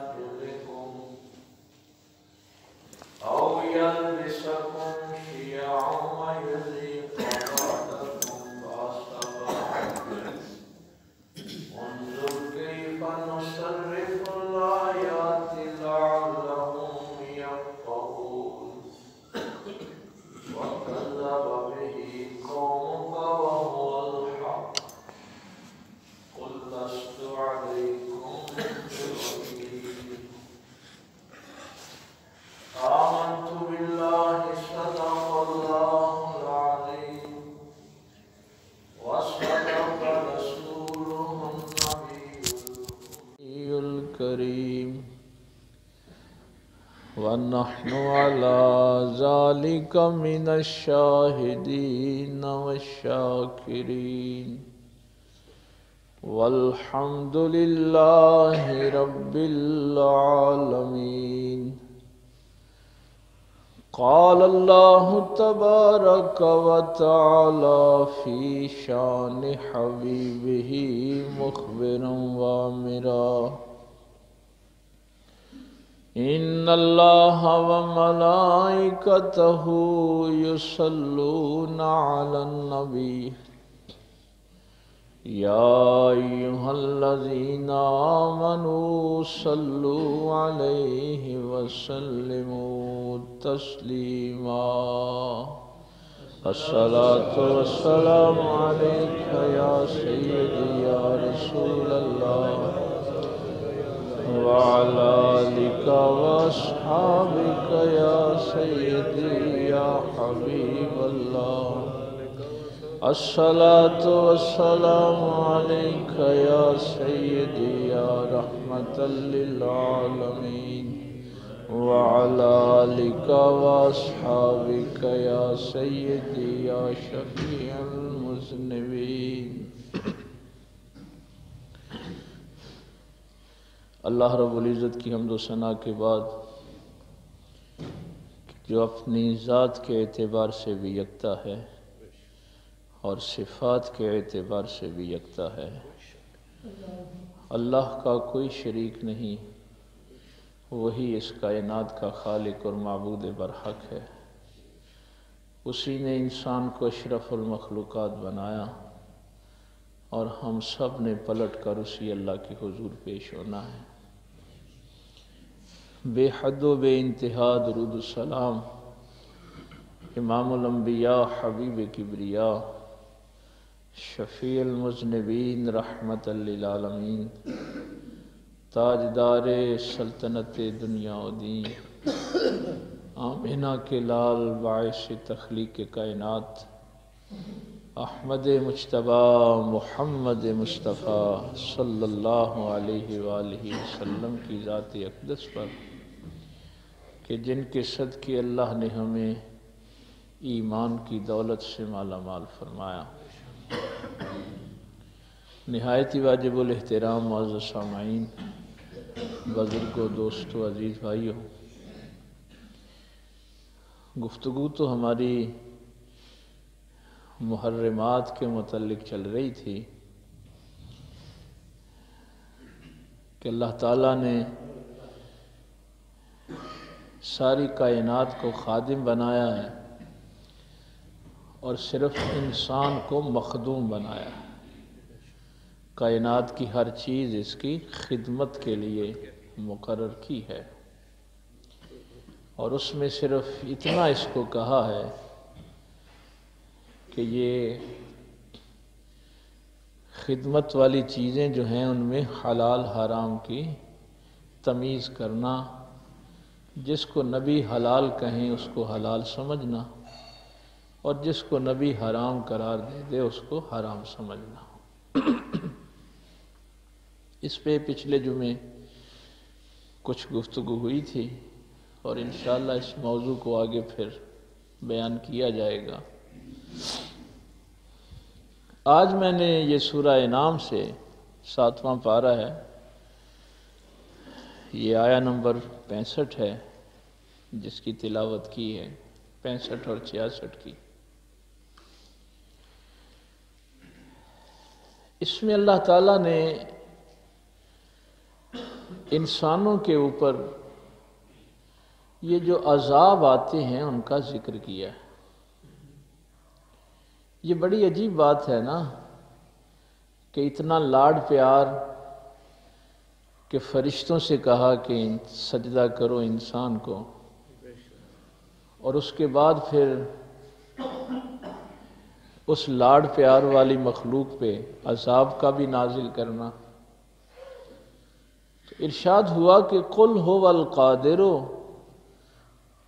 يقتلكم أو يلبسكم شيعا ويذيق بعضكم بأس بعض انظر كيف نصرف الآيات لعلهم يفقهون وكذب به قومك وهو الحق قل لست عليكم بوكيل آمنت بالله صدق الله العظيم وصدق رسوله النبي الكريم ونحن على ذلك من الشاهدين والشاكرين والحمد لله رب العالمين قال الله تبارك وتعالى في شان حبيبه مخبرا وامرا إن الله وملائكته يصلون على النبي يا أيها الذين آمنوا صلوا عليه وسلموا تسليما الصلاة والسلام عليك يا سيدي يا رسول الله وعلى آلك وأصحابك يا سيدي يا حبيب الله الصلاة والسلام عليك يا سيدي يا رحمة للعالمين وعلى آلك وأصحابك يا سيدي يا شفيع المذنبين اللہ رب العزت کی حمد و ثنا کے بعد جو اپنی ذات کے اعتبار سے بھی یکتا ہے اور صفات کے اعتبار سے بھی یکتا ہے، اللہ کا کوئی شریک نہیں، وہی اس کائنات کا خالق اور معبود برحق ہے۔ اسی نے انسان کو اشرف المخلوقات بنایا اور ہم سب نے پلٹ کر اسی اللہ کے حضور پیش ہونا ہے۔ بے حد و بے انتہا درود السلام امام الانبیاء حبیب کبریا شفیع المذنبین رحمت للعالمین تاجدار سلطنت دنیا و دین آمینہ کے لال باعث تخلیق کائنات احمد مجتبی محمد مصطفیٰ صلی اللہ علیہ وآلہ وسلم کی ذات اقدس پر کہ جن کے صدقے اللہ نے ہمیں ایمان کی دولت سے مالا مال فرمایا۔ نہایت ہی واجب الاحترام معزز سامعین، بزرگوں، دوستوں، عزیز بھائیوں، گفتگو تو ہماری محرمات کے متعلق چل رہی تھی کہ اللہ تعالیٰ نے ساری کائنات کو خادم بنایا ہے اور صرف انسان کو مخدوم بنایا ہے۔ کائنات کی ہر چیز اس کی خدمت کے لیے مقرر کی ہے اور اس میں صرف اتنا اس کو کہا ہے کہ یہ خدمت والی چیزیں جو ہیں ان میں حلال حرام کی تمیز کرنا، جس کو نبی حلال کہیں اس کو حلال سمجھنا اور جس کو نبی حرام قرار دے اس کو حرام سمجھنا۔ اس پہ پچھلے جمعے کچھ گفتگو ہوئی تھی اور انشاءاللہ اس موضوع کو آگے پھر بیان کیا جائے گا۔ آج میں نے یہ سورہ انعام سے 7واں پارہ ہے، یہ آیہ نمبر 65 ہے جس کی تلاوت کی ہے، 65 اور 66 کی۔ اس میں اللہ تعالیٰ نے انسانوں کے اوپر یہ جو عذاب آتے ہیں ان کا ذکر کیا ہے۔ یہ بڑی عجیب بات ہے نا کہ اتنا لاڈ پیار کہ فرشتوں سے کہا کہ سجدہ کرو انسان کو، اور اس کے بعد پھر اس لاڈ پیار والی مخلوق پہ عذاب کا بھی نازل کرنا۔ تو ارشاد ہوا کہ قل هو القادر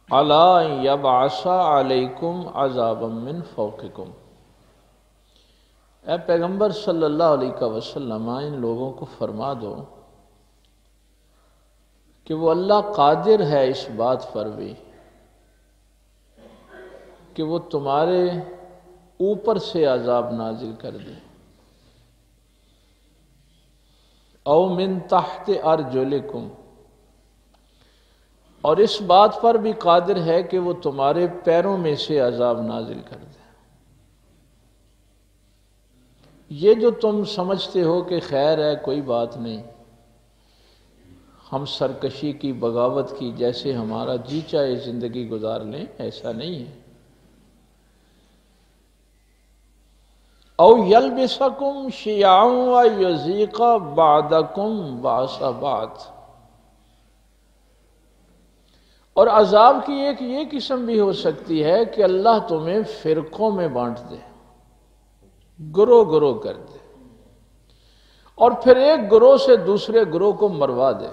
علی ان یبعث علیکم عذابا من فوقکم۔ اے پیغمبر صلی اللہ علیہ وسلم ان لوگوں کو فرما دو کہ وہ اللہ قادر ہے اس بات پر بھی کہ وہ تمہارے اوپر سے عذاب نازل کر دے، او من تحت ارجلکم، اور اس بات پر بھی قادر ہے کہ وہ تمہارے پیروں میں سے عذاب نازل کر دے۔ یہ جو تم سمجھتے ہو کہ خیر ہے کوئی بات نہیں، ہم سرکشی کی بغاوت کی جیسے ہمارا جی چاہے زندگی گزار لیں، ایسا نہیں ہے۔ او یلبسکم شیعا ویذیق بعضکم بعض بعض، اور عذاب کی ایک یہ قسم بھی ہو سکتی ہے کہ اللہ تمہیں فرقوں میں بانٹ دے، گروہ گروہ کر دے، اور پھر ایک گروہ سے دوسرے گروہ کو مروا دے۔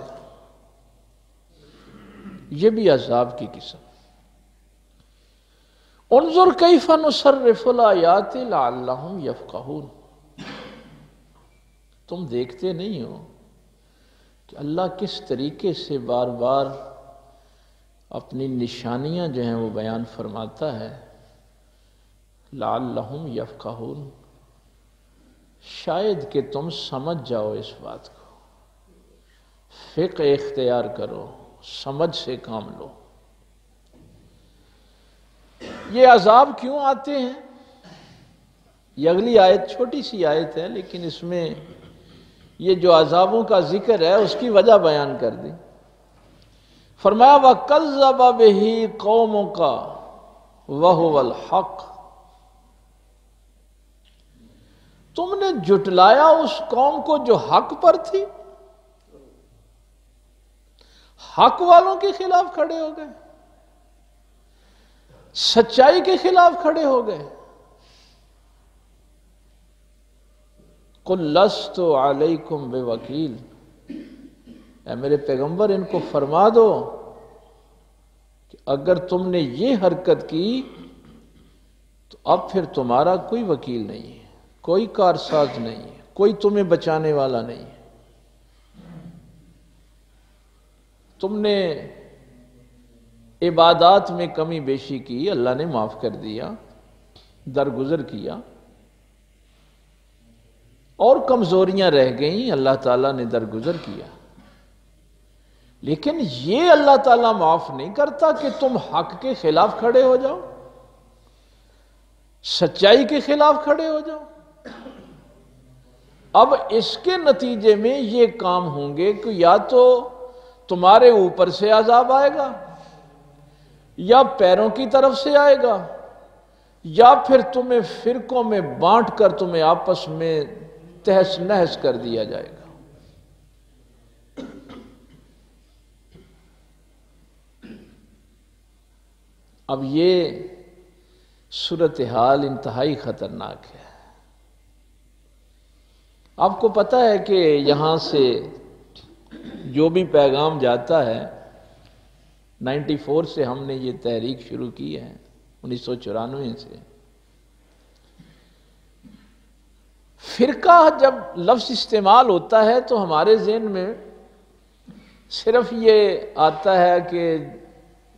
یہ بھی عذاب کی قسم۔ انظر کیف نصرف الآیات لعلہم یفقہون، تم دیکھتے نہیں ہو کہ اللہ کس طریقے سے بار بار اپنی نشانیاں جو ہیں وہ بیان فرماتا ہے۔ لعلہم یفقہون، شاید کہ تم سمجھ جاؤ اس بات کو، فقہ اختیار کرو، سمجھ سے کام لو۔ یہ عذاب کیوں آتے ہیں؟ یہ اگلی آیت چھوٹی سی آیت ہے لیکن اس میں یہ جو عذابوں کا ذکر ہے اس کی وجہ بیان کر دی۔ فرمایا وَكَذَّبَ بِهِ قَوْمُكَ وَهُوَ الْحَقُّ، تم نے جھٹلایا اس قوم کو جو حق پر تھی، حق والوں کے خلاف کھڑے ہو گئے، سچائی کے خلاف کھڑے ہو گئے۔ قُلْ لَسْتُ عَلَيْكُمْ بِوَكِيلٍ، اے میرے پیغمبر ان کو فرما دو کہ اگر تم نے یہ حرکت کی تو اب پھر تمہارا کوئی وکیل نہیں ہے، کوئی کارساز نہیں ہے، کوئی تمہیں بچانے والا نہیں ہے۔ تم نے عبادات میں کمی بیشی کی، اللہ نے معاف کر دیا، درگزر کیا، اور کمزوریاں رہ گئیں، اللہ تعالیٰ نے درگزر کیا، لیکن یہ اللہ تعالیٰ معاف نہیں کرتا کہ تم حق کے خلاف کھڑے ہو جاؤ، سچائی کے خلاف کھڑے ہو جاؤ۔ اب اس کے نتیجے میں یہ کام ہوں گے کہ یا تو تمہارے اوپر سے عذاب آئے گا، یا پیروں کی طرف سے آئے گا، یا پھر تمہیں فرقوں میں بانٹ کر تمہیں آپس میں تہس نہس کر دیا جائے گا۔ اب یہ صورتحال انتہائی خطرناک ہے۔ آپ کو پتہ ہے کہ یہاں سے جو بھی پیغام جاتا ہے، 94 سے ہم نے یہ تحریک شروع کی ہے، 1994 سے۔ فرقہ جب لفظ استعمال ہوتا ہے تو ہمارے ذہن میں صرف یہ آتا ہے کہ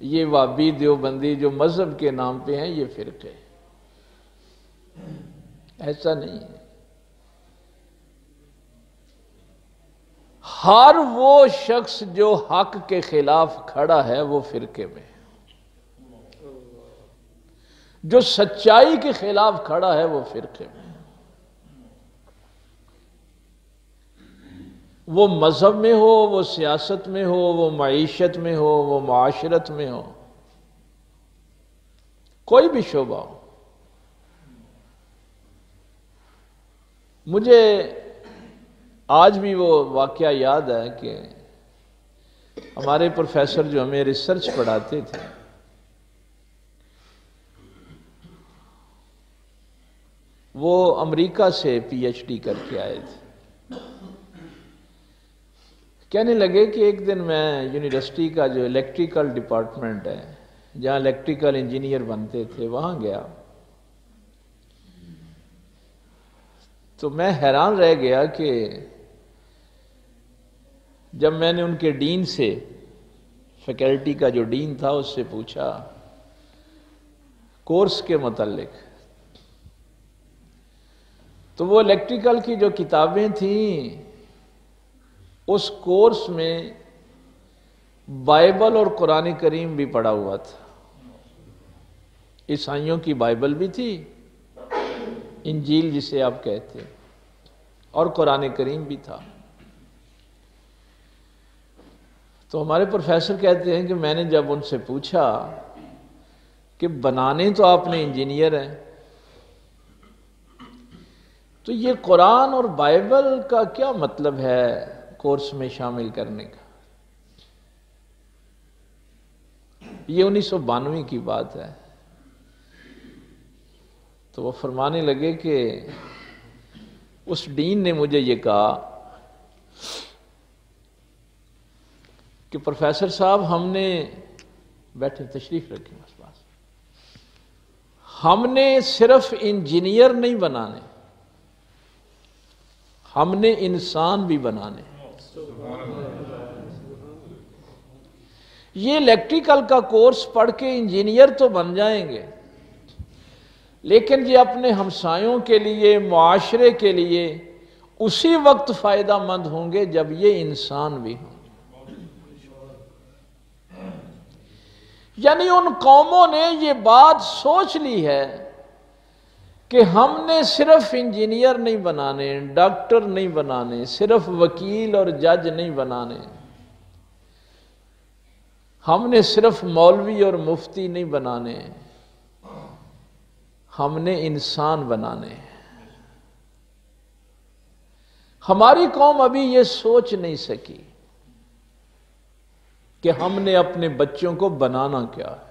یہ وہابی دیوبندی جو مذہب کے نام پہ ہیں یہ فرقے، ایسا نہیں ہے۔ ہر وہ شخص جو حق کے خلاف کھڑا ہے وہ فرقے میں، جو سچائی کے خلاف کھڑا ہے وہ فرقے میں۔ وہ مذہب میں ہو، وہ سیاست میں ہو، وہ معیشت میں ہو، وہ معاشرت میں ہو، کوئی بھی شعبہ ہو۔ مجھے آج بھی وہ واقعہ یاد ہے کہ ہمارے پروفیسر جو ہمیں ریسرچ پڑھاتے تھے، وہ امریکہ سے پی ایچ ڈی کر کے آئے تھے۔ کہنے لگے کہ ایک دن میں یونیورسٹی کا جو الیکٹریکل ڈپارٹمنٹ ہے، جہاں الیکٹریکل انجینئر بنتے تھے، وہاں گیا تو میں حیران رہ گیا کہ جب میں نے ان کے ڈین سے، فیکلٹی کا جو ڈین تھا، اس سے پوچھا کورس کے متعلق، تو وہ الیکٹریکل کی جو کتابیں تھیں اس کورس میں بائبل اور قرآن کریم بھی پڑھا ہوا تھا۔ عیسائیوں کی بائبل بھی تھی، انجیل جسے آپ کہتے ہیں، اور قرآن کریم بھی تھا۔ تو ہمارے پروفیسر کہتے ہیں کہ میں نے جب ان سے پوچھا کہ بنانے تو آپ نے انجینئر ہیں، تو یہ قرآن اور بائبل کا کیا مطلب ہے کورس میں شامل کرنے کا؟ یہ 1992 کی بات ہے۔ تو وہ فرمانے لگے کہ اس ڈین نے مجھے یہ کہا کہ پروفیسر صاحب، ہم نے بیٹھے، تشریف رکھیں اس پاس، ہم نے صرف انجینئر نہیں بنانے، ہم نے انسان بھی بنانے۔ یہ الیکٹریکل کا کورس پڑھ کے انجینئر تو بن جائیں گے، لیکن یہ اپنے ہمسایوں کے لیے، معاشرے کے لیے اسی وقت فائدہ مند ہوں گے جب یہ انسان بھی ہوں۔ یعنی ان قوموں نے یہ بات سوچ لی ہے کہ ہم نے صرف انجینئر نہیں بنانے، ڈاکٹر نہیں بنانے، صرف وکیل اور جج نہیں بنانے، ہم نے صرف مولوی اور مفتی نہیں بنانے، ہم نے انسان بنانے۔ ہماری قوم ابھی یہ سوچ نہیں سکی کہ ہم نے اپنے بچوں کو بنانا کیا ہے۔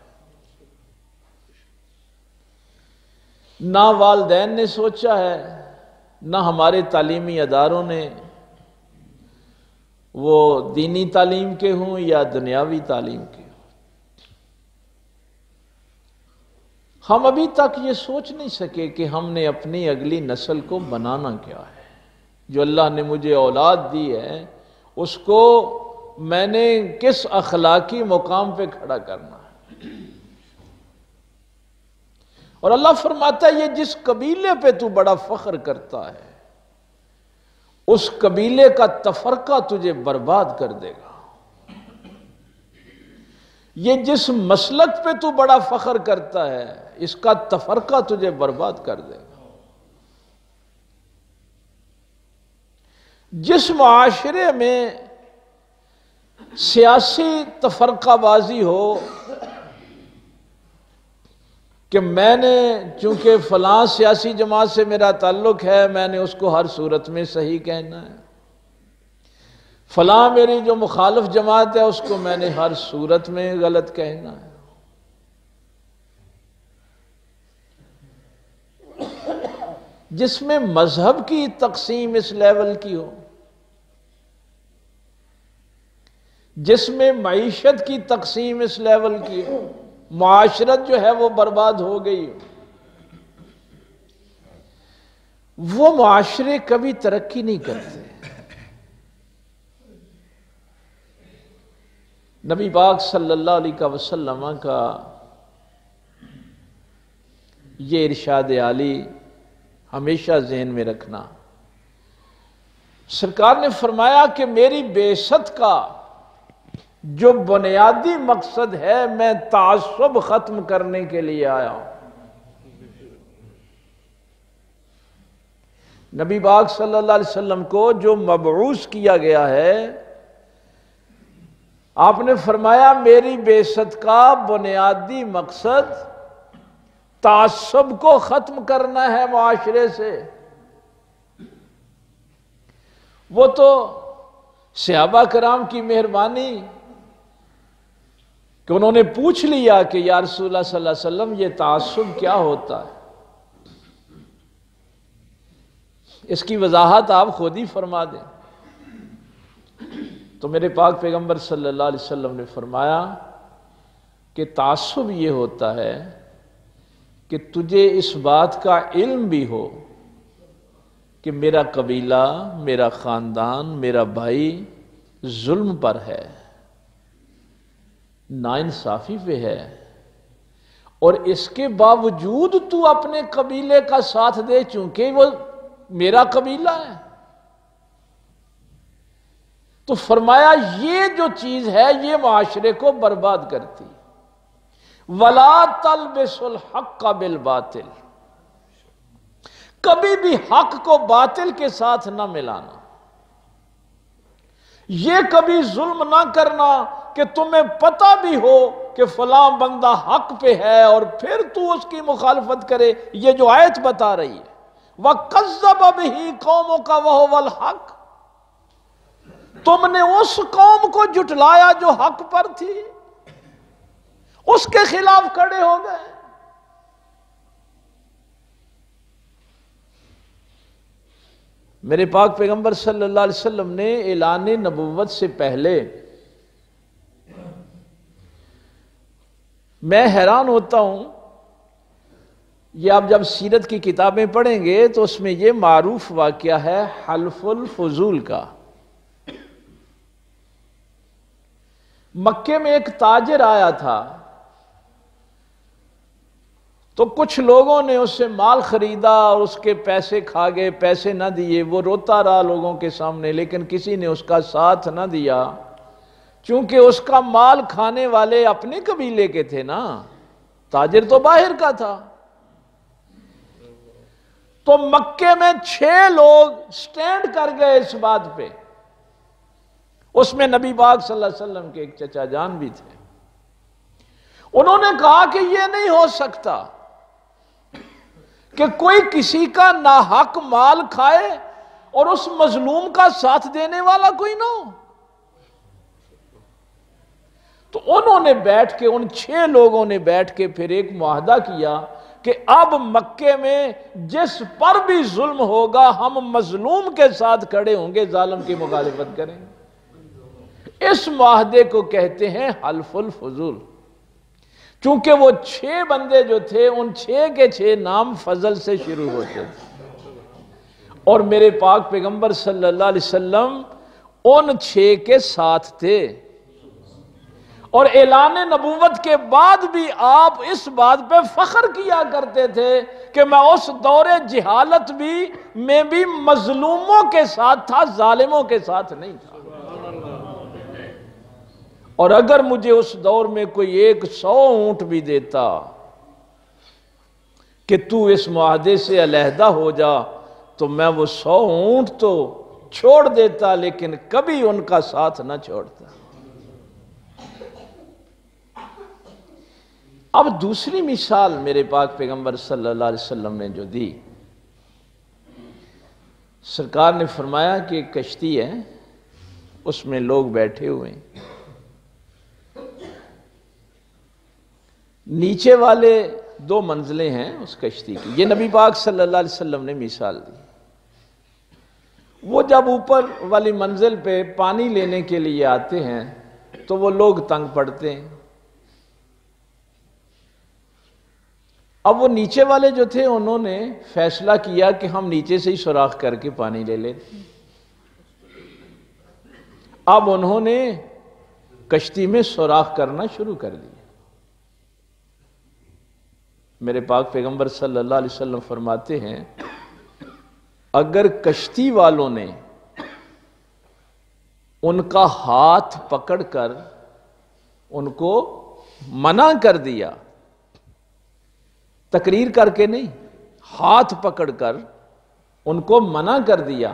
نہ والدین نے سوچا ہے، نہ ہمارے تعلیمی اداروں نے، وہ دینی تعلیم کے ہوں یا دنیاوی تعلیم کے ہوں۔ ہم ابھی تک یہ سوچ نہیں سکے کہ ہم نے اپنی اگلی نسل کو بنانا کیا ہے۔ جو اللہ نے مجھے اولاد دی ہے، اس کو میں نے کس اخلاقی مقام پہ کھڑا کرنا ہے۔ اور اللہ فرماتا ہے، یہ جس قبیلے پہ تو بڑا فخر کرتا ہے، اس قبیلے کا تفرقہ تجھے برباد کر دے گا۔ یہ جس مسلک پہ تو بڑا فخر کرتا ہے، اس کا تفرقہ تجھے برباد کر دے گا۔ جس معاشرے میں سیاسی تفرقہ بازی ہو کہ میں نے چونکہ فلاں سیاسی جماعت سے میرا تعلق ہے، میں نے اس کو ہر صورت میں صحیح کہنا ہے، فلاں میری جو مخالف جماعت ہے اس کو میں نے ہر صورت میں غلط کہنا ہے۔ جس میں مذہب کی تقسیم اس لیول کی ہو، جس میں معیشت کی تقسیم اس لیول کی ہو، معاشرت جو ہے وہ برباد ہو گئی ہو، وہ معاشرے کبھی ترقی نہیں کرتے۔ نبی پاک صلی اللہ علیہ وسلم کا یہ ارشاد عالی ہمیشہ ذہن میں رکھنا۔ سرکار نے فرمایا کہ میری بعثت کا جو بنیادی مقصد ہے، میں تعصب ختم کرنے کے لیے آیا ہوں۔ نبی پاک صلی اللہ علیہ وسلم کو جو مبعوث کیا گیا ہے، آپ نے فرمایا میری بعثت کا بنیادی مقصد تعصب کو ختم کرنا ہے معاشرے سے۔ وہ تو صحابہ کرام کی مہربانی کہ انہوں نے پوچھ لیا کہ یا رسول اللہ صلی اللہ علیہ وسلم یہ تعصب کیا ہوتا ہے، اس کی وضاحت آپ خود ہی فرما دیں۔ تو میرے پاک پیغمبر صلی اللہ علیہ وسلم نے فرمایا کہ تعصب یہ ہوتا ہے کہ تجھے اس بات کا علم بھی ہو کہ میرا قبیلہ، میرا خاندان، میرا بھائی ظلم پر ہے، ناانصافی پہ ہے، اور اس کے باوجود تو اپنے قبیلے کا ساتھ دے چونکہ وہ میرا قبیلہ ہے۔ تو فرمایا یہ جو چیز ہے یہ معاشرے کو برباد کرتی۔ وَلَا تَلْبِسُ الْحَقَّ بِالْبَاطِلِ، کبھی بھی حق کو باطل کے ساتھ نہ ملانا، یہ کبھی ظلم نہ کرنا کہ تمہیں پتہ بھی ہو کہ فلاں بندہ حق پہ ہے اور پھر تو اس کی مخالفت کرے۔ یہ جو آیت بتا رہی ہے وَكَذَّبَ بِهِ قَوْمُكَ وَهُوَ الْحَقُّ، تم نے اس قوم کو جھٹلایا جو حق پر تھی، اس کے خلاف کھڑے ہو گئے۔ میرے پاک پیغمبر صلی اللہ علیہ وسلم نے اعلان نبوت سے پہلے، میں حیران ہوتا ہوں، یہ آپ جب سیرت کی کتابیں پڑھیں گے تو اس میں یہ معروف واقعہ ہے حلف الفضول کا۔ مکے میں ایک تاجر آیا تھا تو کچھ لوگوں نے اس سے مال خریدا اور اس کے پیسے کھا گئے، پیسے نہ دیے، وہ روتا رہا لوگوں کے سامنے، لیکن کسی نے اس کا ساتھ نہ دیا، چونکہ اس کا مال کھانے والے اپنے قبیلے کے تھے نا، تاجر تو باہر کا تھا۔ تو مکے میں 6 لوگ سٹینڈ کر گئے اس بات پہ، اس میں نبی پاک صلی اللہ علیہ وسلم کے ایک چچا جان بھی تھے۔ انہوں نے کہا کہ یہ نہیں ہو سکتا کہ کوئی کسی کا ناحق مال کھائے اور اس مظلوم کا ساتھ دینے والا کوئی نہ ہو۔ تو انہوں نے بیٹھ کے، ان 6 لوگوں نے بیٹھ کے پھر ایک معاہدہ کیا کہ اب مکے میں جس پر بھی ظلم ہوگا ہم مظلوم کے ساتھ کھڑے ہوں گے، ظالم کی مخالفت کریں گے۔ اس معاہدے کو کہتے ہیں حلف الفضول۔ چونکہ وہ 6 بندے جو تھے ان 6 کے 6 نام فضل سے شروع ہوتے تھے، اور میرے پاک پیغمبر صلی اللہ علیہ وسلم ان 6 کے ساتھ تھے، اور اعلان نبوت کے بعد بھی آپ اس بات پہ فخر کیا کرتے تھے کہ میں اس دور جہالت میں بھی مظلوموں کے ساتھ تھا، ظالموں کے ساتھ نہیں تھا۔ اور اگر مجھے اس دور میں کوئی 100 اونٹ بھی دیتا کہ تو اس معاہدے سے علیحدہ ہو جا، تو میں وہ 100 اونٹ تو چھوڑ دیتا لیکن کبھی ان کا ساتھ نہ چھوڑتا۔ اب دوسری مثال میرے پاک پیغمبر صلی اللہ علیہ وسلم نے جو دی، سرکار نے فرمایا کہ ایک کشتی ہے، اس میں لوگ بیٹھے ہوئے ہیں، نیچے والے 2 منزلیں ہیں اس کشتی کی، یہ نبی پاک صلی اللہ علیہ وسلم نے مثال دی۔ وہ جب اوپر والی منزل پہ پانی لینے کے لیے آتے ہیں تو وہ لوگ تنگ پڑتے ہیں۔ اب وہ نیچے والے جو تھے انہوں نے فیصلہ کیا کہ ہم نیچے سے ہی سوراخ کر کے پانی لے لیتے ہیں۔ اب انہوں نے کشتی میں سوراخ کرنا شروع کر دیا۔ میرے پاک پیغمبر صلی اللہ علیہ وسلم فرماتے ہیں اگر کشتی والوں نے ان کا ہاتھ پکڑ کر ان کو منع کر دیا، تقریر کر کے نہیں، ہاتھ پکڑ کر ان کو منع کر دیا،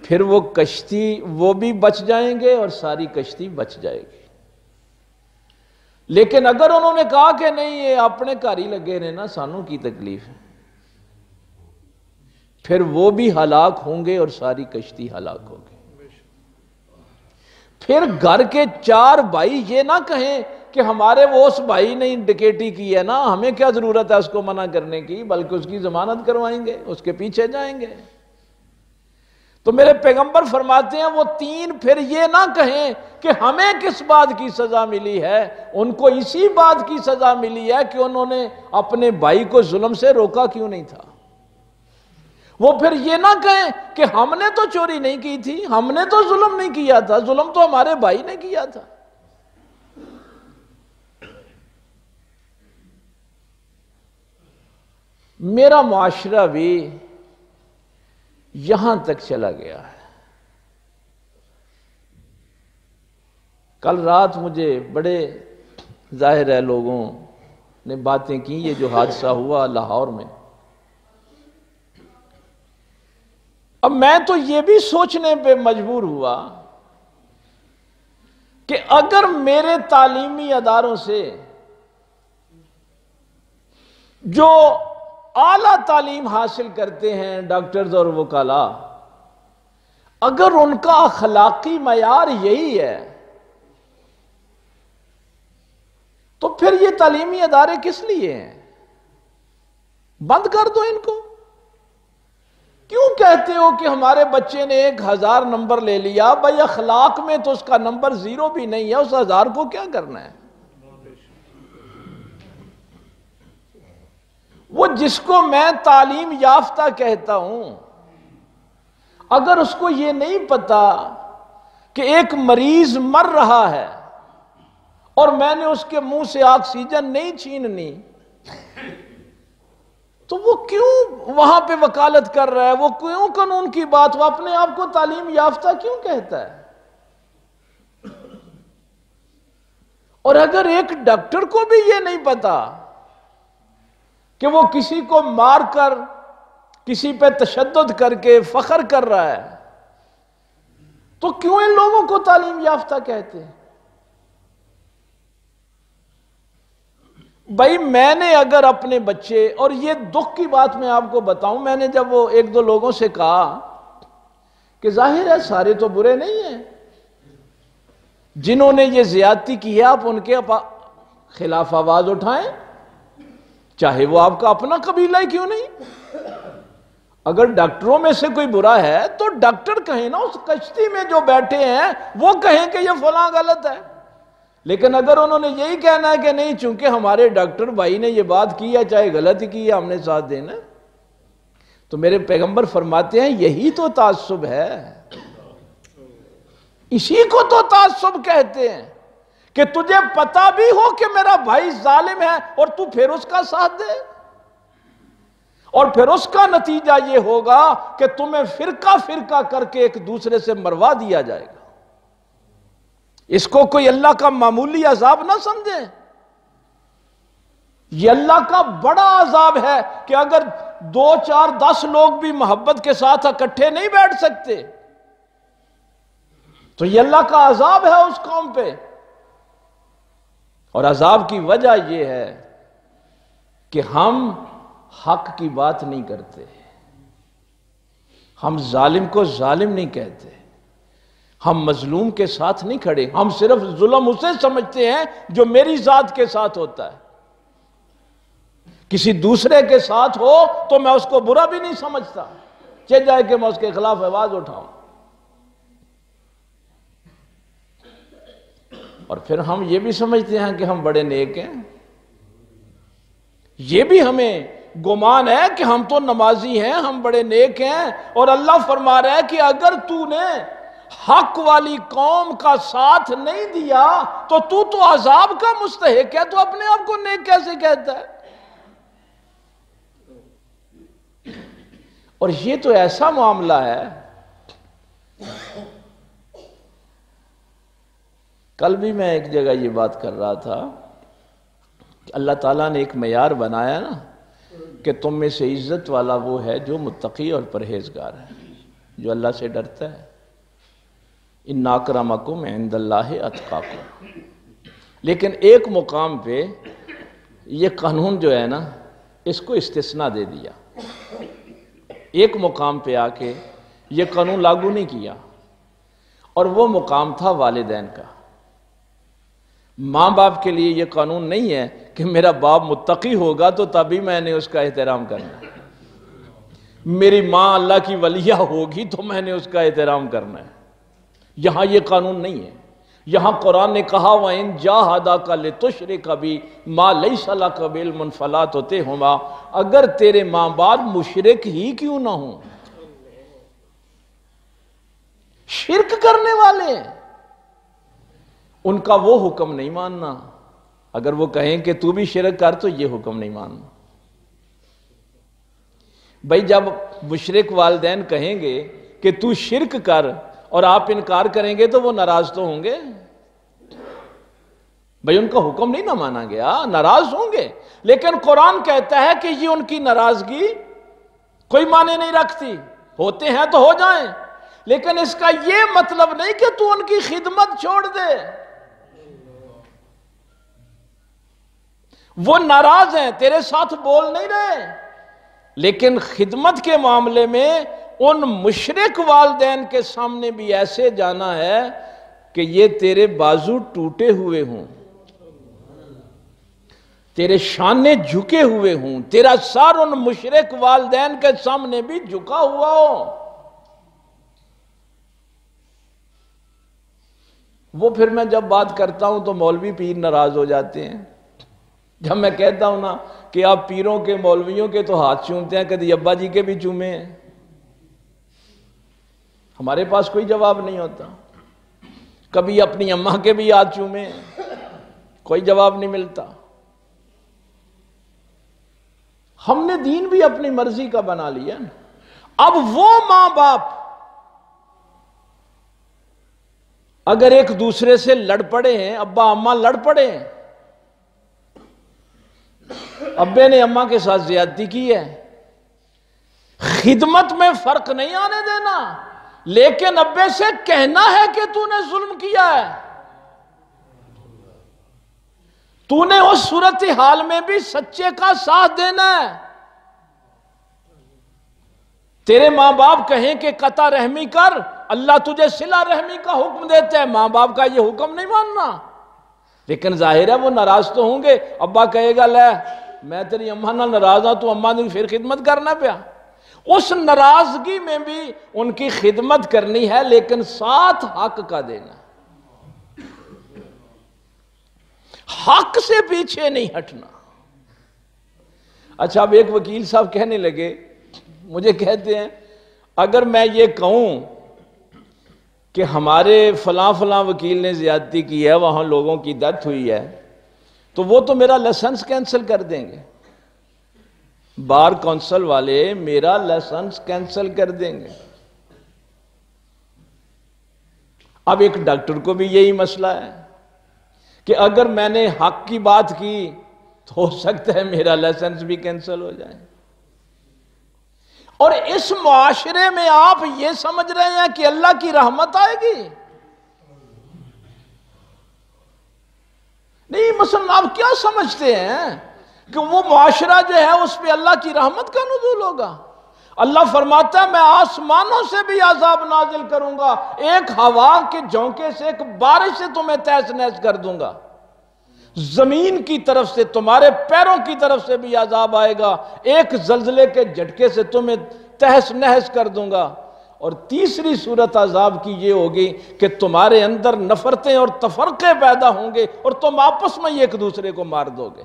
پھر وہ کشتی وہ بھی بچ جائیں گے اور ساری کشتی بچ جائے گی۔ لیکن اگر انہوں نے کہا کہ نہیں یہ اپنے گھر ہی لگے رہے نا، سانوں کی تکلیف ہے، پھر وہ بھی ہلاک ہوں گے اور ساری کشتی ہلاک ہوگی۔ پھر گھر کے 4 بھائی یہ نہ کہیں کہ ہمارے وہ اس بھائی نے ڈکیٹی کی ہے نا، ہمیں کیا ضرورت ہے اس کو منع کرنے کی، بلکہ اس کی ضمانت کروائیں گے، اس کے پیچھے جائیں گے۔ تو میرے پیغمبر فرماتے ہیں وہ 3 پھر یہ نہ کہیں کہ ہمیں کس بات کی سزا ملی ہے، ان کو اسی بات کی سزا ملی ہے کہ انہوں نے اپنے بھائی کو ظلم سے روکا کیوں نہیں تھا۔ وہ پھر یہ نہ کہیں کہ ہم نے تو چوری نہیں کی تھی، ہم نے تو ظلم نہیں کیا تھا، ظلم تو ہمارے بھائی نے کیا تھا۔ میرا معاشرہ بھی یہاں تک چلا گیا ہے۔ کل رات مجھے بڑے ظاہر ہے لوگوں نے باتیں کی، یہ جو حادثہ ہوا لاہور میں، اب میں تو یہ بھی سوچنے پہ مجبور ہوا کہ اگر میرے تعلیمی اداروں سے جو اعلیٰ تعلیم حاصل کرتے ہیں ڈاکٹرز اور وکلاء، اگر ان کا اخلاقی معیار یہی ہے تو پھر یہ تعلیمی ادارے کس لیے ہیں؟ بند کر دو ان کو۔ کیوں کہتے ہو کہ ہمارے بچے نے 1000 نمبر لے لیا؟ بھائی اخلاق میں تو اس کا نمبر 0 بھی نہیں ہے، اس 1000 کو کیا کرنا ہے؟ وہ جس کو میں تعلیم یافتہ کہتا ہوں، اگر اس کو یہ نہیں پتا کہ ایک مریض مر رہا ہے اور میں نے اس کے منہ سے آکسیجن نہیں چھیننی، تو وہ کیوں وہاں پہ وکالت کر رہا ہے؟ وہ کیوں قانون کی بات، وہ اپنے آپ کو تعلیم یافتہ کیوں کہتا ہے؟ اور اگر ایک ڈاکٹر کو بھی یہ نہیں پتا کہ وہ کسی کو مار کر، کسی پہ تشدد کر کے فخر کر رہا ہے، تو کیوں ان لوگوں کو تعلیم یافتہ کہتے ہیں؟ بھائی میں نے اگر اپنے بچے، اور یہ دکھ کی بات میں آپ کو بتاؤں، میں نے جب وہ 1-2 لوگوں سے کہا کہ ظاہر ہے سارے تو برے نہیں ہیں، جنہوں نے یہ زیادتی کی ہے آپ ان کے خلاف آواز اٹھائیں، چاہے وہ آپ کا اپنا قبیلہ ہی کیوں نہیں۔ اگر ڈاکٹروں میں سے کوئی برا ہے تو ڈاکٹر کہیں نا، اس کشتی میں جو بیٹھے ہیں وہ کہیں کہ یہ فلاں غلط ہے۔ لیکن اگر انہوں نے یہی کہنا ہے کہ نہیں چونکہ ہمارے ڈاکٹر بھائی نے یہ بات کی ہے، چاہے غلط کی ہے، ہم نے ساتھ دینا، تو میرے پیغمبر فرماتے ہیں یہی تو تعصب ہے، اسی کو تو تعصب کہتے ہیں کہ تجھے پتا بھی ہو کہ میرا بھائی ظالم ہے اور تو پھر اس کا ساتھ دے، اور پھر اس کا نتیجہ یہ ہوگا کہ تمہیں فرقہ فرقہ کر کے ایک دوسرے سے مروا دیا جائے گا۔ اس کو کوئی اللہ کا معمولی عذاب نہ سمجھیں، یہ اللہ کا بڑا عذاب ہے کہ اگر 2 4 10 لوگ بھی محبت کے ساتھ اکٹھے نہیں بیٹھ سکتے تو یہ اللہ کا عذاب ہے اس قوم پہ۔ اور عذاب کی وجہ یہ ہے کہ ہم حق کی بات نہیں کرتے، ہم ظالم کو ظالم نہیں کہتے، ہم مظلوم کے ساتھ نہیں کھڑے، ہم صرف ظلم اسے سمجھتے ہیں جو میری ذات کے ساتھ ہوتا ہے، کسی دوسرے کے ساتھ ہو تو میں اس کو برا بھی نہیں سمجھتا، چاہے جائے کہ میں اس کے خلاف آواز اٹھاؤں۔ اور پھر ہم یہ بھی سمجھتے ہیں کہ ہم بڑے نیک ہیں، یہ بھی ہمیں گمان ہے کہ ہم تو نمازی ہیں، ہم بڑے نیک ہیں، اور اللہ فرما رہا ہے کہ اگر تو نے حق والی قوم کا ساتھ نہیں دیا تو عذاب کا مستحق ہے، تو اپنے آپ کو نیک کیسے کہتا ہے؟ اور یہ تو ایسا معاملہ ہے، کل بھی میں ایک جگہ یہ بات کر رہا تھا کہ اللہ تعالیٰ نے ایک معیار بنایا نا کہ تم میں سے عزت والا وہ ہے جو متقی اور پرہیزگار ہے، جو اللہ سے ڈرتا ہے۔ ان اکرمکم عند اللہ اتقاکم۔ لیکن ایک مقام پہ یہ قانون جو ہے نا، اس کو استثناء دے دیا، ایک مقام پہ آ کے یہ قانون لاگو نہیں کیا، اور وہ مقام تھا والدین کا۔ ماں باپ کے لیے یہ قانون نہیں ہے کہ میرا باپ متقی ہوگا تو تبھی میں نے اس کا احترام کرنا ہے، میری ماں اللہ کی ولیہ ہوگی تو میں نے اس کا احترام کرنا ہے۔ یہاں یہ قانون نہیں ہے۔ یہاں قرآن نے کہا وَإِن جَاهَدَاكَ لِتُشْرِكَ بِي مَا لَيْسَ لَكَ بِعِلْمٌ فَلَا تُطِعْهُمَا، اگر تیرے ماں باپ مشرک ہی کیوں نہ ہوں، شرک کرنے والے ہیں، ان کا وہ حکم نہیں ماننا۔ اگر وہ کہیں کہ تو بھی شرک کر تو یہ حکم نہیں ماننا۔ بھائی جب مشرک والدین کہیں گے کہ تو شرک کر اور آپ انکار کریں گے تو وہ ناراض تو ہوں گے۔ بھائی ان کا حکم نہیں نہ مانا گیا، ناراض ہوں گے، لیکن قرآن کہتا ہے کہ یہ ان کی ناراضگی کوئی معنی نہیں رکھتی، ہوتے ہیں تو ہو جائیں، لیکن اس کا یہ مطلب نہیں کہ تو ان کی خدمت چھوڑ دے۔ وہ ناراض ہیں، تیرے ساتھ بول نہیں رہے، لیکن خدمت کے معاملے میں ان مشرک والدین کے سامنے بھی ایسے جانا ہے کہ یہ تیرے بازو ٹوٹے ہوئے ہوں، تیرے شانے جھکے ہوئے ہوں، تیرا سر ان مشرک والدین کے سامنے بھی جھکا ہوا ہو۔ وہ پھر میں جب بات کرتا ہوں تو مولوی پیر ناراض ہو جاتے ہیں۔ جب میں کہتا ہوں نا کہ آپ پیروں کے مولویوں کے تو ہاتھ چومتے ہیں، کبھی ابا جی کے بھی چومے ہیں، ہمارے پاس کوئی جواب نہیں ہوتا۔ کبھی اپنی اماں کے بھی ہاتھ چومے ہیں، کوئی جواب نہیں ملتا۔ ہم نے دین بھی اپنی مرضی کا بنا لیا نا۔ اب وہ ماں باپ اگر ایک دوسرے سے لڑ پڑے ہیں، ابا اماں لڑ پڑے ہیں، ابے نے اماں کے ساتھ زیادتی کی ہے، خدمت میں فرق نہیں آنے دینا، لیکن ابے سے کہنا ہے کہ تو نے ظلم کیا ہے۔ تو نے اس صورتحال میں بھی سچے کا ساتھ دینا ہے۔ تیرے ماں باپ کہیں کہ قطع رحمی کر، اللہ تجھے صلہ رحمی کا حکم دیتا ہے، ماں باپ کا یہ حکم نہیں ماننا۔ لیکن ظاہر ہے وہ ناراض تو ہوں گے۔ ابا کہے گا لے میں تیری اماں نہ ناراض ہوں، تو اماں نے پھر خدمت کرنا پیا۔ اس ناراضگی میں بھی ان کی خدمت کرنی ہے، لیکن ساتھ حق کا دینا، حق سے پیچھے نہیں ہٹنا۔ اچھا اب ایک وکیل صاحب کہنے لگے، مجھے کہتے ہیں اگر میں یہ کہوں کہ ہمارے فلاں فلاں وکیل نے زیادتی کی ہے، وہاں لوگوں کی ڈیتھ ہوئی ہے، تو وہ تو میرا لائسنس کینسل کر دیں گے، بار کونسل والے میرا لائسنس کینسل کر دیں گے۔ اب ایک ڈاکٹر کو بھی یہی مسئلہ ہے کہ اگر میں نے حق کی بات کی تو ہو سکتا ہے میرا لائسنس بھی کینسل ہو جائے۔ اور اس معاشرے میں آپ یہ سمجھ رہے ہیں کہ اللہ کی رحمت آئے گی؟ نہیں، مثلا آپ کیا سمجھتے ہیں کہ وہ معاشرہ جو ہے اس پہ اللہ کی رحمت کا نزول ہوگا؟ اللہ فرماتا ہے میں آسمانوں سے بھی عذاب نازل کروں گا، ایک ہوا کے جھونکے سے، ایک بارش سے تمہیں تہس نہس کر دوں گا، زمین کی طرف سے، تمہارے پیروں کی طرف سے بھی عذاب آئے گا، ایک زلزلے کے جھٹکے سے تمہیں تہس نہس کر دوں گا۔ اور تیسری صورت عذاب کی یہ ہوگی کہ تمہارے اندر نفرتیں اور تفرقے پیدا ہوں گے اور تم آپس میں ایک دوسرے کو مار دو گے۔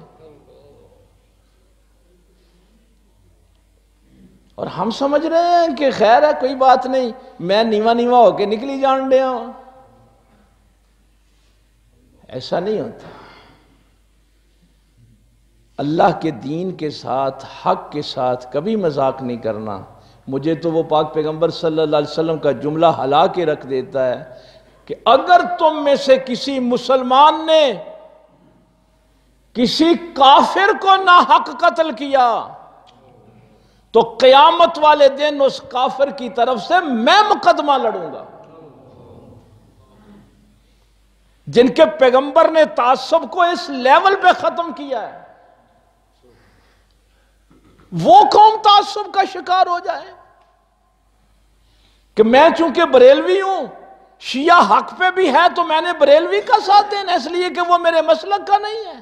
اور ہم سمجھ رہے ہیں کہ خیر ہے کوئی بات نہیں، میں نیوا نیوا ہو کے نکلی جان دیا ہوں۔ ایسا نہیں ہوتا۔ اللہ کے دین کے ساتھ، حق کے ساتھ کبھی مذاق نہیں کرنا۔ مجھے تو وہ پاک پیغمبر صلی اللہ علیہ وسلم کا جملہ ہلا کے رکھ دیتا ہے کہ اگر تم میں سے کسی مسلمان نے کسی کافر کو ناحق قتل کیا تو قیامت والے دن اس کافر کی طرف سے میں مقدمہ لڑوں گا۔ جن کے پیغمبر نے تعصب کو اس لیول پہ ختم کیا ہے، وہ قوم تعصب کا شکار ہو جائے کہ میں چونکہ بریلوی ہوں، شیعہ حق پہ بھی ہے تو میں نے بریلوی کا ساتھ دینا اس لیے کہ وہ میرے مسلک کا نہیں ہے۔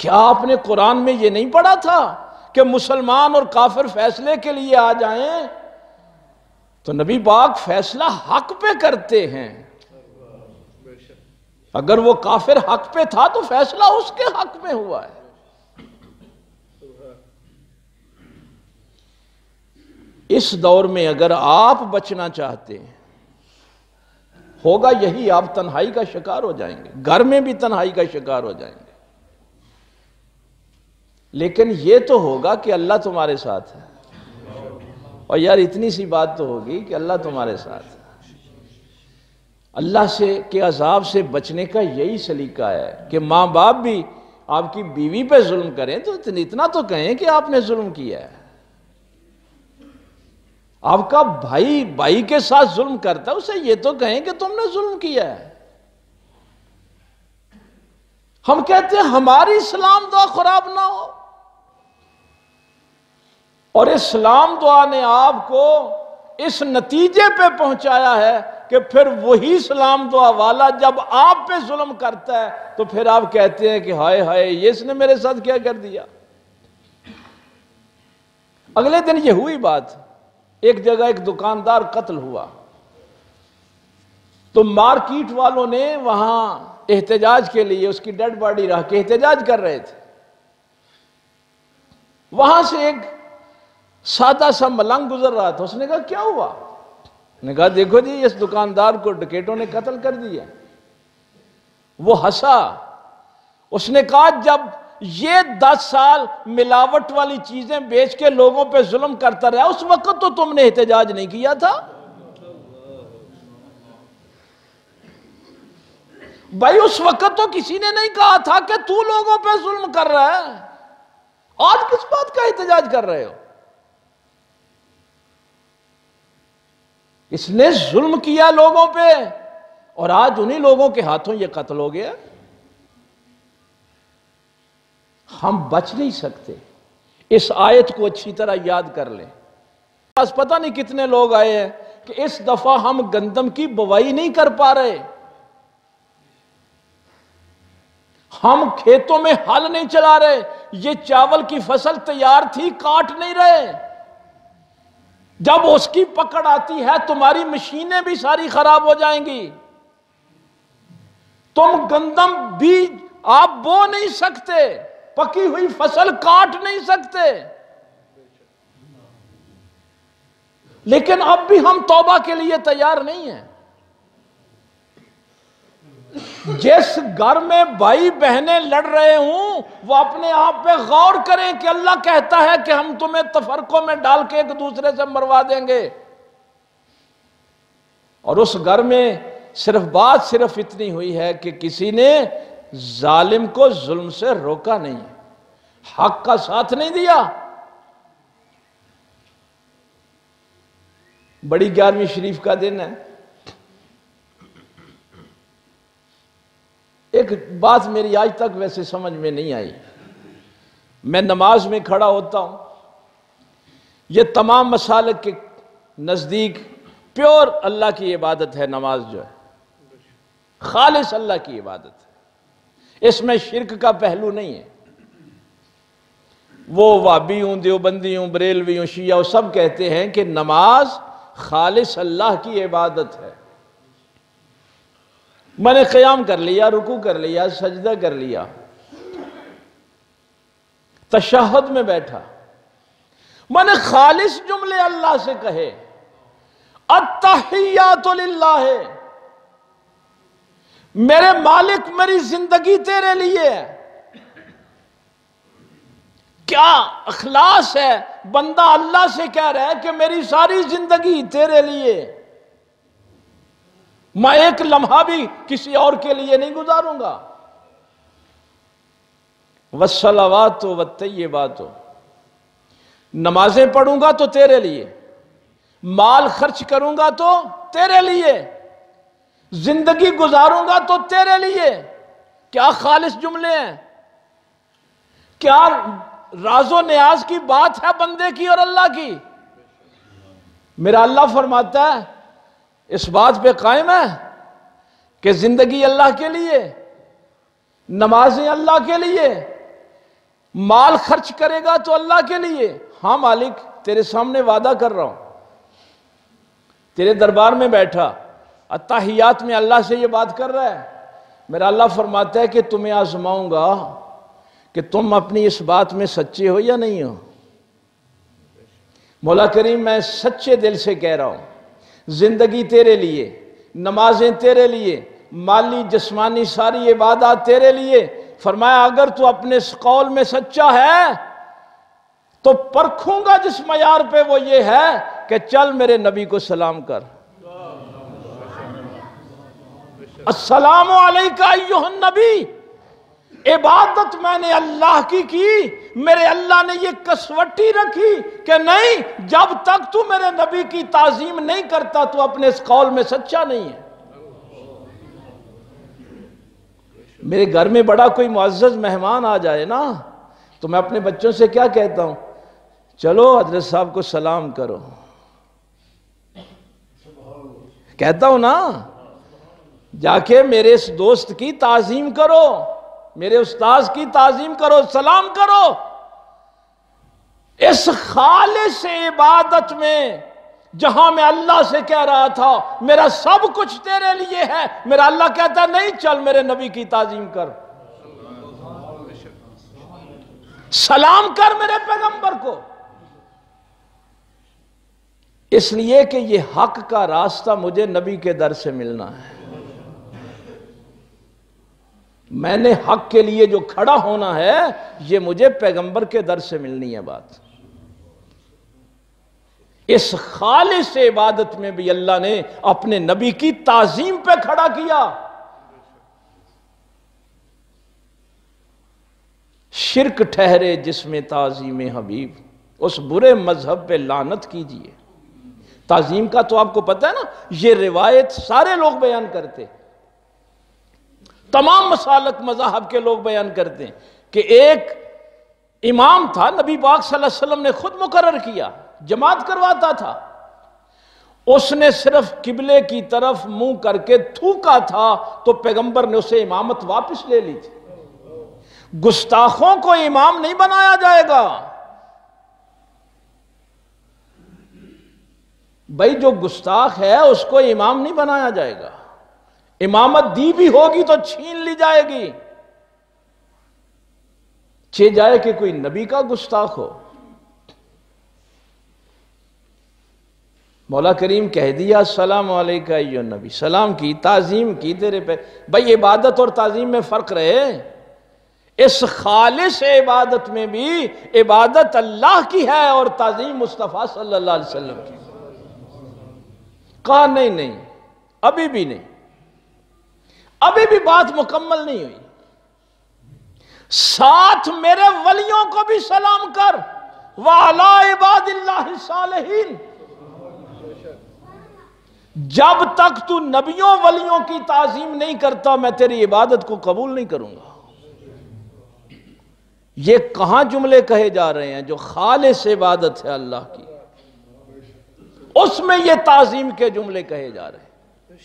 کیا آپ نے قرآن میں یہ نہیں پڑھا تھا کہ مسلمان اور کافر فیصلے کے لیے آ جائیں تو نبی پاک فیصلہ حق پہ کرتے ہیں؟ اگر وہ کافر حق پہ تھا تو فیصلہ اس کے حق میں ہوا ہے۔ اس دور میں اگر آپ بچنا چاہتے ہیں، ہوگا یہی، آپ تنہائی کا شکار ہو جائیں گے، گھر میں بھی تنہائی کا شکار ہو جائیں گے، لیکن یہ تو ہوگا کہ اللہ تمہارے ساتھ ہے۔ اور یار اتنی سی بات تو ہوگی کہ اللہ تمہارے ساتھ ہے۔ اللہ کے عذاب سے بچنے کا یہی سلیقہ ہے کہ ماں باپ بھی آپ کی بیوی پہ ظلم کریں تو اتنا تو کہیں کہ آپ نے ظلم کیا ہے۔ آپ کا بھائی کے ساتھ ظلم کرتا ہے، اسے یہ تو کہیں کہ تم نے ظلم کیا ہے۔ ہم کہتے ہیں ہماری اسلام دعا خراب نہ ہو، اور اسلام دعا نے آپ کو اس نتیجے پہ پہنچایا ہے کہ پھر وہی اسلام دعا والا جب آپ پہ ظلم کرتا ہے تو پھر آپ کہتے ہیں کہ ہائے ہائے یہ اس نے میرے ساتھ کیا کر دیا۔ اگلے دن یہ ہوئی بات، ایک جگہ ایک دکاندار قتل ہوا تو مارکیٹ والوں نے وہاں احتجاج کے لیے اس کی ڈیڈ باڈی رکھ کے احتجاج کر رہے تھے۔ وہاں سے ایک سادہ سا ملنگ گزر رہا تھا، اس نے کہا کیا ہوا؟ نے کہا دیکھو جی اس دکاندار کو ڈکیٹوں نے قتل کر دیا۔ وہ ہنسا، اس نے کہا جب یہ 10 سال ملاوٹ والی چیزیں بیچ کے لوگوں پہ ظلم کرتا رہا اس وقت تو تم نے احتجاج نہیں کیا تھا؟ بھائی اس وقت تو کسی نے نہیں کہا تھا کہ تو لوگوں پہ ظلم کر رہا ہے، آج کس بات کا احتجاج کر رہے ہو؟ اس نے ظلم کیا لوگوں پہ اور آج انہی لوگوں کے ہاتھوں یہ قتل ہو گیا۔ ہم بچ نہیں سکتے، اس آیت کو اچھی طرح یاد کر لیں۔ بس پتہ نہیں کتنے لوگ آئے ہیں کہ اس دفعہ ہم گندم کی بوائی نہیں کر پا رہے، ہم کھیتوں میں ہل نہیں چلا رہے، یہ چاول کی فصل تیار تھی کاٹ نہیں رہے۔ جب اس کی پکڑ آتی ہے تمہاری مشینیں بھی ساری خراب ہو جائیں گی، تم گندم بھی آپ بو نہیں سکتے، پکی ہوئی فصل کاٹ نہیں سکتے۔ لیکن اب بھی ہم توبہ کے لیے تیار نہیں ہیں۔ جس گھر میں بھائی بہنیں لڑ رہے ہوں وہ اپنے آپ پہ غور کریں کہ اللہ کہتا ہے کہ ہم تمہیں تفرقوں میں ڈال کے ایک دوسرے سے مروا دیں گے، اور اس گھر میں صرف اتنی ہوئی ہے کہ کسی نے ظالم کو ظلم سے روکا نہیں، حق کا ساتھ نہیں دیا۔ بڑی 11ویں شریف کا دن ہے، ایک بات میری آج تک ویسے سمجھ میں نہیں آئی۔ میں نماز میں کھڑا ہوتا ہوں، یہ تمام مسالک کے نزدیک پیور اللہ کی عبادت ہے، نماز جو ہے خالص اللہ کی عبادت ہے، اس میں شرک کا پہلو نہیں ہے۔ وہ وہابی ہوں، دیوبندی ہوں، بریلوی ہوں، شیعہ ہوں، سب کہتے ہیں کہ نماز خالص اللہ کی عبادت ہے۔ میں نے قیام کر لیا، رکوع کر لیا، سجدہ کر لیا، تشہد میں بیٹھا، میں نے خالص جملے اللہ سے کہے، التحیات للہ، میرے مالک میری زندگی تیرے لیے ہے۔ کیا اخلاص ہے، بندہ اللہ سے کہہ رہا ہے کہ میری ساری زندگی تیرے لیے، میں ایک لمحہ بھی کسی اور کے لیے نہیں گزاروں گا۔ والصلوات والطیبات، نمازیں پڑھوں گا تو تیرے لیے، مال خرچ کروں گا تو تیرے لیے، زندگی گزاروں گا تو تیرے لیے۔ کیا خالص جملے ہیں، کیا راز و نیاز کی بات ہے بندے کی اور اللہ کی۔ میرا اللہ فرماتا ہے اس بات پہ قائم ہے کہ زندگی اللہ کے لیے، نمازیں اللہ کے لیے، مال خرچ کرے گا تو اللہ کے لیے۔ ہاں مالک، تیرے سامنے وعدہ کر رہا ہوں، تیرے دربار میں بیٹھا اتحیات میں اللہ سے یہ بات کر رہا ہے۔ میرا اللہ فرماتا ہے کہ تمہیں آزماؤں گا کہ تم اپنی اس بات میں سچے ہو یا نہیں ہو۔ مولا کریم میں سچے دل سے کہہ رہا ہوں، زندگی تیرے لیے، نمازیں تیرے لیے، مالی جسمانی ساری عبادات تیرے لیے۔ فرمایا اگر تو اپنے اس قول میں سچا ہے تو پرکھوں گا جس معیار پہ، وہ یہ ہے کہ چل میرے نبی کو سلام کر، السلام علیکہ ایھا النبی۔ عبادت میں نے اللہ کی، میرے اللہ نے یہ کسوٹی رکھی کہ نہیں، جب تک تو میرے نبی کی تعظیم نہیں کرتا تو اپنے اس قول میں سچا نہیں ہے۔ میرے گھر میں بڑا کوئی معزز مہمان آ جائے نا تو میں اپنے بچوں سے کیا کہتا ہوں، چلو حضرت صاحب کو سلام کرو، کہتا ہوں نا، جا کے میرے اس دوست کی تعظیم کرو، میرے استاذ کی تعظیم کرو، سلام کرو۔ اس خالص عبادت میں جہاں میں اللہ سے کہہ رہا تھا میرا سب کچھ تیرے لیے ہے، میرا اللہ کہتا ہے نہیں، چل میرے نبی کی تعظیم کر، سلام کر میرے پیغمبر کو۔ اس لیے کہ یہ حق کا راستہ مجھے نبی کے در سے ملنا ہے، میں نے حق کے لیے جو کھڑا ہونا ہے یہ مجھے پیغمبر کے در سے ملنی ہے بات۔ اس خالص عبادت میں بھی اللہ نے اپنے نبی کی تعظیم پہ کھڑا کیا۔ شرک ٹھہرے جس میں تعظیم حبیب، اس برے مذہب پہ لعنت کیجئے۔ تعظیم کا تو آپ کو پتہ ہے نا، یہ روایت سارے لوگ بیان کرتے، تمام مسالک مذاہب کے لوگ بیان کرتے ہیں کہ ایک امام تھا، نبی پاک صلی اللہ علیہ وسلم نے خود مقرر کیا، جماعت کرواتا تھا، اس نے صرف قبلے کی طرف منہ کر کے تھوکا تھا تو پیغمبر نے اسے امامت واپس لے لی تھی۔ گستاخوں کو امام نہیں بنایا جائے گا، بھائی جو گستاخ ہے اس کو امام نہیں بنایا جائے گا، امامت دی بھی ہوگی تو چھین لی جائے گی، چہ جائے کہ کوئی نبی کا گستاخ ہو۔ مولا کریم کہہ دیا السلام علیکہ ایھا النبی، سلام کی، تعظیم کی تیرے پہ۔ بھائی عبادت اور تعظیم میں فرق رہے، اس خالص عبادت میں بھی عبادت اللہ کی ہے اور تعظیم مصطفیٰ صلی اللہ علیہ وسلم کی۔ کہا نہیں، ابھی بھی نہیں، ابھی بھی بات مکمل نہیں ہوئی، ساتھ میرے ولیوں کو بھی سلام کر، وَعَلَىٰ عِبَادِ اللَّهِ الصَّالِحِينَ۔ جب تک تو نبیوں ولیوں کی تعظیم نہیں کرتا میں تیری عبادت کو قبول نہیں کروں گا۔ یہ کہاں جملے کہے جا رہے ہیں جو خالص عبادت ہے اللہ کی، اس میں یہ تعظیم کے جملے کہے جا رہے ہیں۔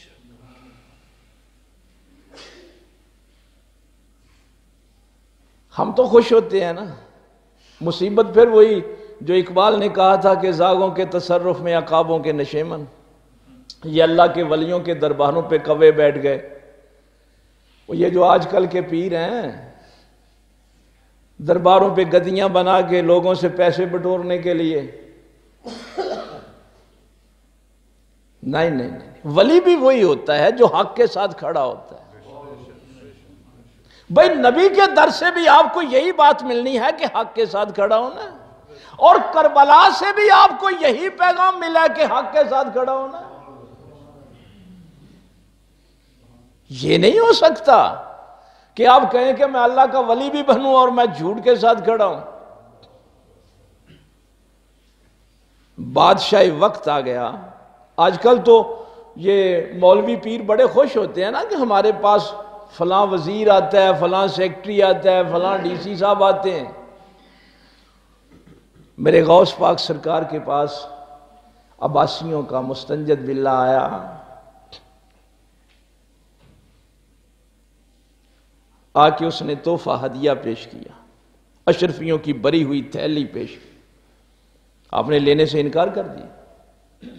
ہم تو خوش ہوتے ہیں نا، مصیبت پھر وہی جو اقبال نے کہا تھا کہ زاغوں کے تصرف میں عقابوں کے نشیمن، یہ اللہ کے ولیوں کے درباروں پہ کوے بیٹھ گئے۔ وہ یہ جو آج کل کے پیر ہیں، درباروں پہ گدیاں بنا کے لوگوں سے پیسے بٹورنے کے لیے، نہیں، ولی بھی وہی ہوتا ہے جو حق کے ساتھ کھڑا ہوتا ہے۔ بھائی نبی کے در سے بھی آپ کو یہی بات ملنی ہے کہ حق کے ساتھ کھڑا ہونا ہے، اور کربلا سے بھی آپ کو یہی پیغام ملا کہ حق کے ساتھ کھڑا ہونا ہے۔ یہ نہیں ہو سکتا کہ آپ کہیں کہ میں اللہ کا ولی بھی بنوں اور میں جھوٹ کے ساتھ کھڑا ہوں؟ بادشاہی وقت آ گیا۔ آج کل تو یہ مولوی پیر بڑے خوش ہوتے ہیں نا کہ ہمارے پاس فلاں وزیر آتا ہے، فلاں سیکٹری آتا ہے، فلاں ڈی سی صاحب آتے ہیں۔ میرے غوث پاک سرکار کے پاس عباسیوں کا مستنجد باللہ آیا، آ کے اس نے تحفہ ہدیہ پیش کیا، اشرفیوں کی بری ہوئی تھیلی پیش کی۔ آپ نے لینے سے انکار کر دیا۔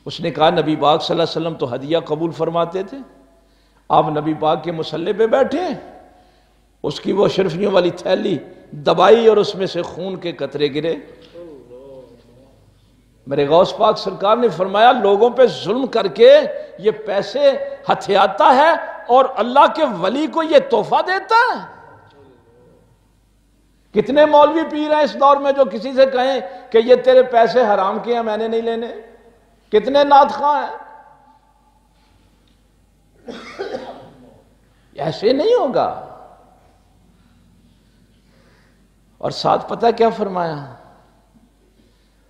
اس نے کہا نبی پاک صلی اللہ علیہ وسلم تو ہدیہ قبول فرماتے تھے، آپ نبی پاک کے مصلی پہ بیٹھے ہیں، اس کی وہ اشرفیوں والی تھیلی دبائی اور اس میں سے خون کے قطرے گرے۔ میرے غوث پاک سرکار نے فرمایا لوگوں پہ ظلم کر کے یہ پیسے ہتھیاتا ہے اور اللہ کے ولی کو یہ تحفہ دیتا ہے۔ کتنے مولوی پیر ہیں اس دور میں جو کسی سے کہیں کہ یہ تیرے پیسے حرام کے ہیں، میں نے نہیں لینے؟ کتنے نعت خواں ہیں؟ ایسے نہیں ہوگا۔ اور ساتھ پتہ کیا فرمایا؟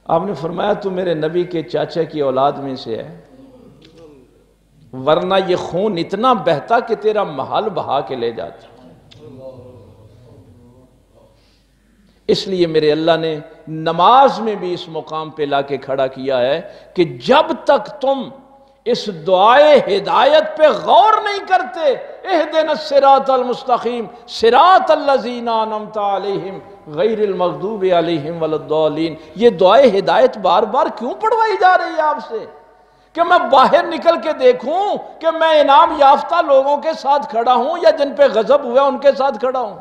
آپ نے فرمایا تو میرے نبی کے چاچا کی اولاد میں سے ہے، ورنہ یہ خون اتنا بہتا کہ تیرا محل بہا کے لے جاتا۔ اس لیے میرے اللہ نے نماز میں بھی اس مقام پہ لا کے کھڑا کیا ہے کہ جب تک تم اس دعائے ہدایت پہ غور نہیں کرتے، اہدنا الصراط المستقیم صراط الذین انعمت علیہم غیر المغضوب علیہم ولا الضالین، یہ دعائے ہدایت بار بار کیوں پڑھوائی جا رہی ہے آپ سے؟ کہ میں باہر نکل کے دیکھوں کہ میں انعام یافتہ لوگوں کے ساتھ کھڑا ہوں یا جن پہ غضب ہوا ان کے ساتھ کھڑا ہوں؟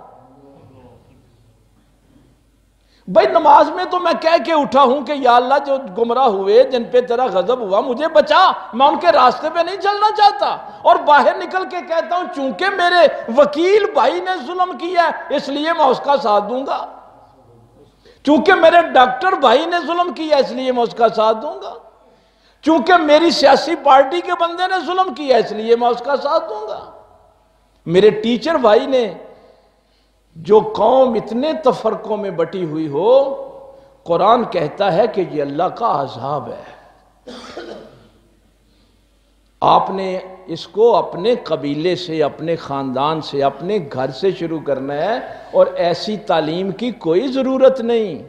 بھائی نماز میں تو میں کہہ کے اٹھا ہوں کہ یا اللہ جو گمراہ ہوئے جن پہ تیرا غضب ہوا مجھے بچا، میں ان کے راستے پہ نہیں چلنا چاہتا، اور باہر نکل کے کہتا ہوں چونکہ میرے وکیل بھائی نے ظلم کیا ہے اس لیے میں اس کا ساتھ دوں گا، چونکہ میرے ڈاکٹر بھائی نے ظلم کیا اس لیے میں اس کا ساتھ دوں گا، چونکہ میری سیاسی پارٹی کے بندے نے ظلم کیا اس لیے میں اس کا ساتھ دوں گا، میرے ٹیچر بھائی نے۔ جو قوم اتنے تفرقوں میں بٹی ہوئی ہو، قرآن کہتا ہے کہ یہ اللہ کا عذاب ہے۔ آپ نے اس کو اپنے قبیلے سے، اپنے خاندان سے، اپنے گھر سے شروع کرنا ہے، اور ایسی تعلیم کی کوئی ضرورت نہیں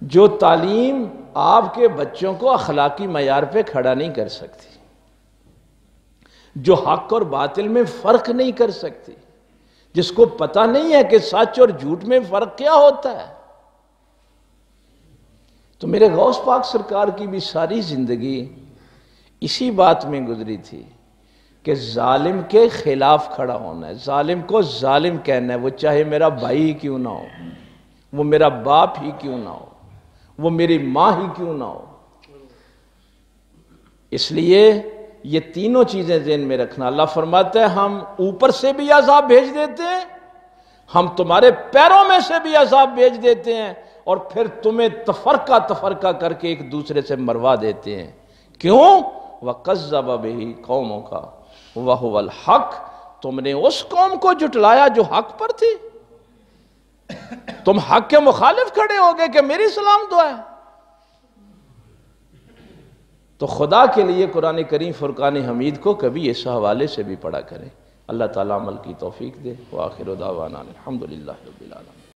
جو تعلیم آپ کے بچوں کو اخلاقی معیار پہ کھڑا نہیں کر سکتی، جو حق اور باطل میں فرق نہیں کر سکتی، جس کو پتہ نہیں ہے کہ سچ اور جھوٹ میں فرق کیا ہوتا ہے۔ تو میرے غوث پاک سرکار کی بھی ساری زندگی اسی بات میں گزری تھی کہ ظالم کے خلاف کھڑا ہونا ہے، ظالم کو ظالم کہنا ہے، وہ چاہے میرا بھائی ہی کیوں نہ ہو، وہ میرا باپ ہی کیوں نہ ہو، وہ میری ماں ہی کیوں نہ ہو۔ اس لیے یہ تینوں چیزیں ذہن میں رکھنا۔ اللہ فرماتا ہے ہم اوپر سے بھی عذاب بھیج دیتے ہیں، ہم تمہارے پیروں میں سے بھی عذاب بھیج دیتے ہیں، اور پھر تمہیں تفرقہ کر کے ایک دوسرے سے مروا دیتے ہیں۔ کیوں؟ وَقَذَّبَ بِهِ قَوْمُكَ وَهُوَ الْحَقُّ، تم نے اس قوم کو جھٹلایا جو حق پر تھی، تم حق کے مخالف کھڑے ہو گئے کہ میری سلام دعا ہے۔ تو خدا کے لیے قرآن کریم فرقان حمید کو کبھی اس حوالے سے بھی پڑھا کریں۔ اللہ تعالیٰ عمل کی توفیق دے۔ وآخر دعوانا الحمدللہ رب العالمین۔